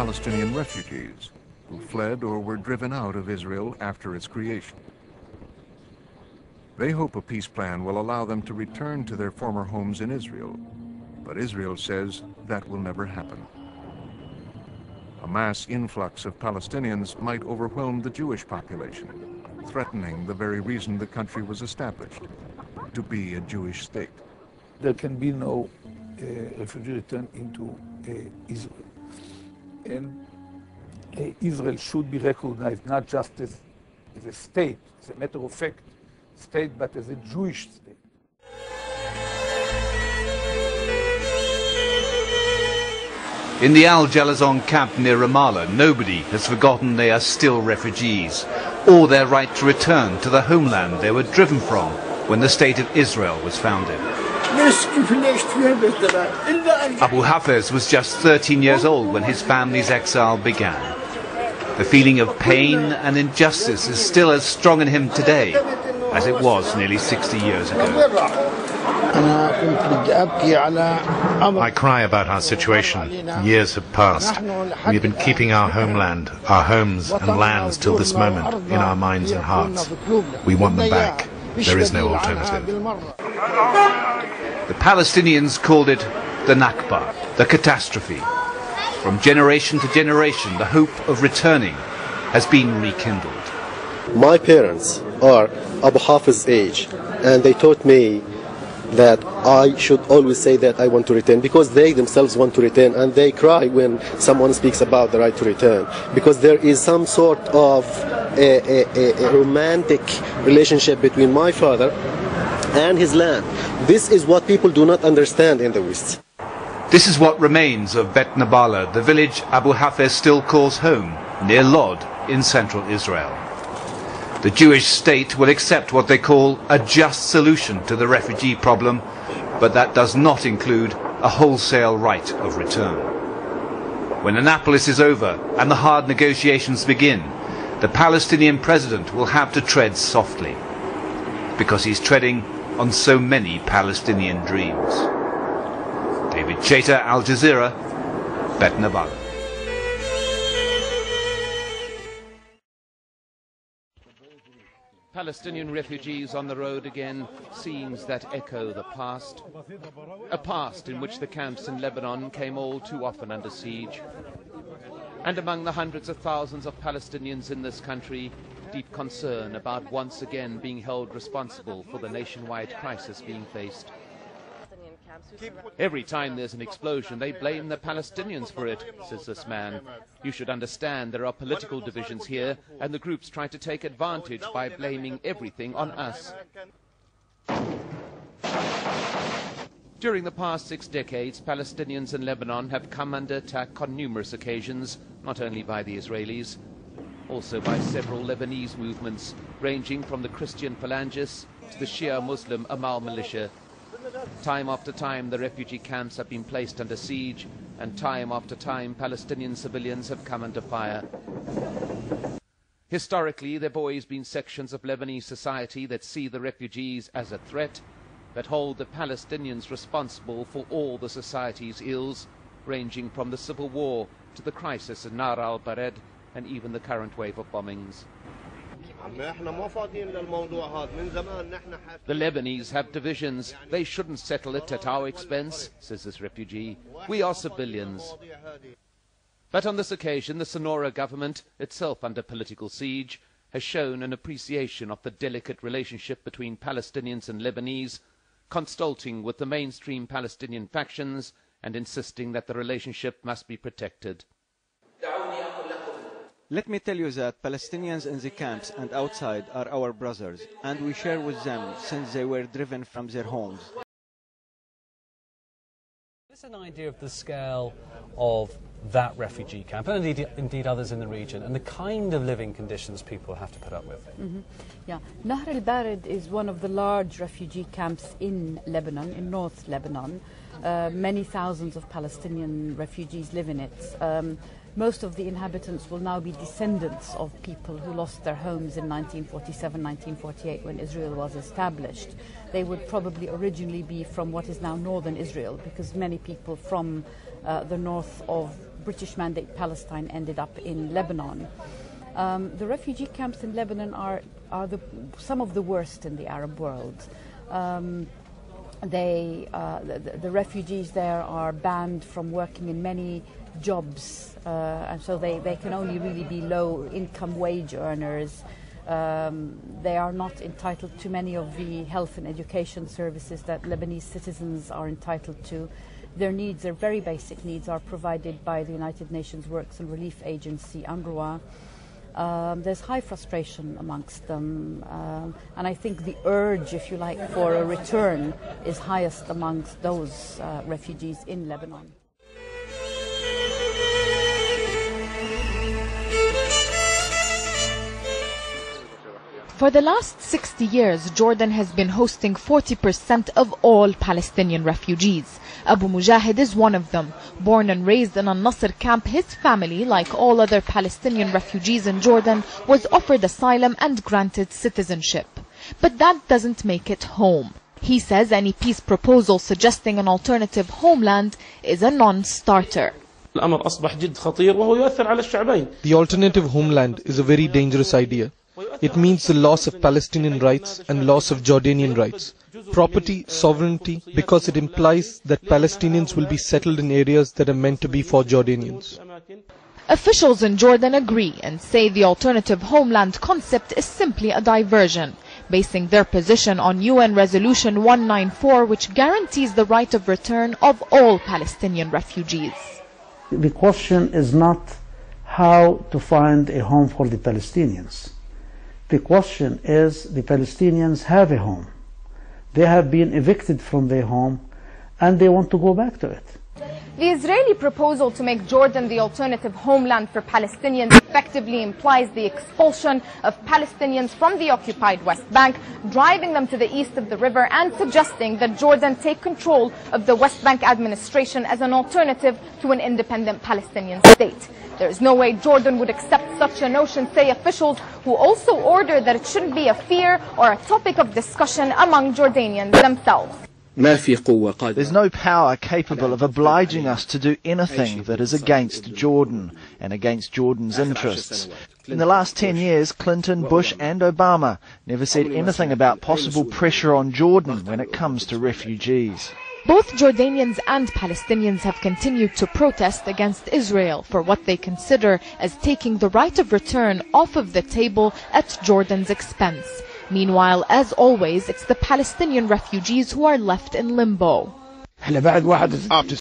Palestinian refugees who fled or were driven out of Israel after its creation. They hope a peace plan will allow them to return to their former homes in Israel, but Israel says that will never happen. A mass influx of Palestinians might overwhelm the Jewish population, threatening the very reason the country was established, to be a Jewish state. There can be no refugee return into Israel. And Israel should be recognized not just as a state, as a matter of fact state, but as a Jewish state. In the Al-Jalazon camp near Ramallah, nobody has forgotten they are still refugees, or their right to return to the homeland they were driven from when the State of Israel was founded. Abu Hafez was just 13 years old when his family's exile began. The feeling of pain and injustice is still as strong in him today as it was nearly 60 years ago. I cry about our situation. Years have passed. We have been keeping our homeland, our homes and lands till this moment in our minds and hearts. We want them back. There is no alternative. The Palestinians called it the Nakba, the catastrophe. From generation to generation, the hope of returning has been rekindled. My parents are Abu Hafez's age, and they taught me that I should always say that I want to return, because they themselves want to return, and they cry when someone speaks about the right to return, because there is some sort of a romantic relationship between my father and his land. This is what people do not understand in the West. This is what remains of Bet Nabala, the village Abu Hafez still calls home, near Lod in central Israel. The Jewish state will accept what they call a just solution to the refugee problem, but that does not include a wholesale right of return. When Annapolis is over and the hard negotiations begin, the Palestinian president will have to tread softly, because he's treading on so many Palestinian dreams. David Chater, Al Jazeera, Bet Nabala. Palestinian refugees on the road again, scenes that echo the past. A past in which the camps in Lebanon came all too often under siege. And among the hundreds of thousands of Palestinians in this country, deep concern about once again being held responsible for the nationwide crisis being faced. Every time there's an explosion, they blame the Palestinians for it, says this man. You should understand there are political divisions here, and the groups try to take advantage by blaming everything on us. During the past 6 decades, Palestinians in Lebanon have come under attack on numerous occasions, not only by the Israelis, also by several Lebanese movements, ranging from the Christian Phalangists to the Shia Muslim Amal militia. Time after time, the refugee camps have been placed under siege, and time after time, Palestinian civilians have come under fire. Historically, there have always been sections of Lebanese society that see the refugees as a threat, that hold the Palestinians responsible for all the society's ills, ranging from the civil war to the crisis in Nar al-Bared and even the current wave of bombings. The Lebanese have divisions. They shouldn't settle it at our expense, says this refugee. We are civilians. But on this occasion, the Sonora government, itself under political siege, has shown an appreciation of the delicate relationship between Palestinians and Lebanese, consulting with the mainstream Palestinian factions and insisting that the relationship must be protected. Let me tell you that Palestinians in the camps and outside are our brothers, and we share with them since they were driven from their homes. Is an idea of the scale of that refugee camp, and indeed others in the region, and the kind of living conditions people have to put up with? Yeah, Nahr al-Bared is one of the large refugee camps in Lebanon, in North Lebanon. Many thousands of Palestinian refugees live in it. Most of the inhabitants will now be descendants of people who lost their homes in 1947, 1948 when Israel was established. They would probably originally be from what is now northern Israel, because many people from the north of British Mandate Palestine ended up in Lebanon. The refugee camps in Lebanon are some of the worst in the Arab world. The refugees there are banned from working in many jobs, and so they can only really be low-income wage earners. They are not entitled to many of the health and education services that Lebanese citizens are entitled to. Their needs, their very basic needs, are provided by the United Nations Works and Relief Agency, UNRWA. There's high frustration amongst them, and I think the urge, if you like, for a return is highest amongst those refugees in Lebanon. For the last 60 years, Jordan has been hosting 40% of all Palestinian refugees. Abu Mujahid is one of them. Born and raised in Al-Nasr camp, his family, like all other Palestinian refugees in Jordan, was offered asylum and granted citizenship. But that doesn't make it home. He says any peace proposal suggesting an alternative homeland is a non-starter. The alternative homeland is a very dangerous idea. It means the loss of Palestinian rights and loss of Jordanian rights. Property, sovereignty, because it implies that Palestinians will be settled in areas that are meant to be for Jordanians. Officials in Jordan agree and say the alternative homeland concept is simply a diversion, basing their position on UN Resolution 194, which guarantees the right of return of all Palestinian refugees. The question is not how to find a home for the Palestinians. The question is, the Palestinians have a home. They have been evicted from their home and they want to go back to it. The Israeli proposal to make Jordan the alternative homeland for Palestinians effectively implies the expulsion of Palestinians from the occupied West Bank, driving them to the east of the river, and suggesting that Jordan take control of the West Bank administration as an alternative to an independent Palestinian state. There is no way Jordan would accept such a notion, say officials, who also order that it shouldn't be a fear or a topic of discussion among Jordanians themselves. There's no power capable of obliging us to do anything that is against Jordan and against Jordan's interests. In the last 10 years, Clinton, Bush and Obama never said anything about possible pressure on Jordan when it comes to refugees. Both Jordanians and Palestinians have continued to protest against Israel for what they consider as taking the right of return off of the table at Jordan's expense. Meanwhile, as always, it's the Palestinian refugees who are left in limbo. After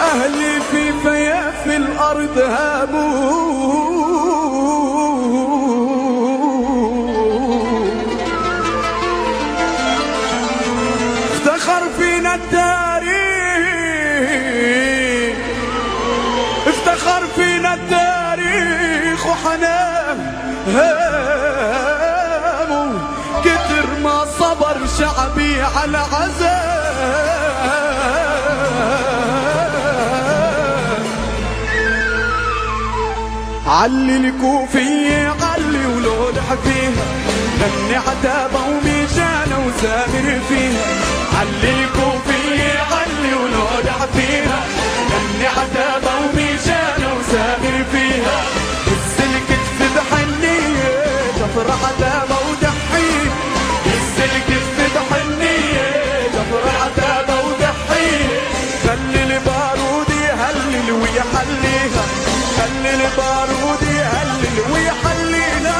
أهلي في فياف الأرض هاموا افتخر فينا التاريخ افتخر فينا التاريخ وحنان هاموا كتر ما صبر شعبي على عذاب علي الكوفية علي ولولح فيها غني عتابة وميجانة وسامر فيها علي الكوفية علي ولولح فيها غني عتابة وميجانة وسامر فيها السلك كفد حنية جفر عتابة ودحين السلك كفد حنية جفر عتابة ودحين خلي البارود يهلل ويحليها خلي البارود يهلل ويحلينا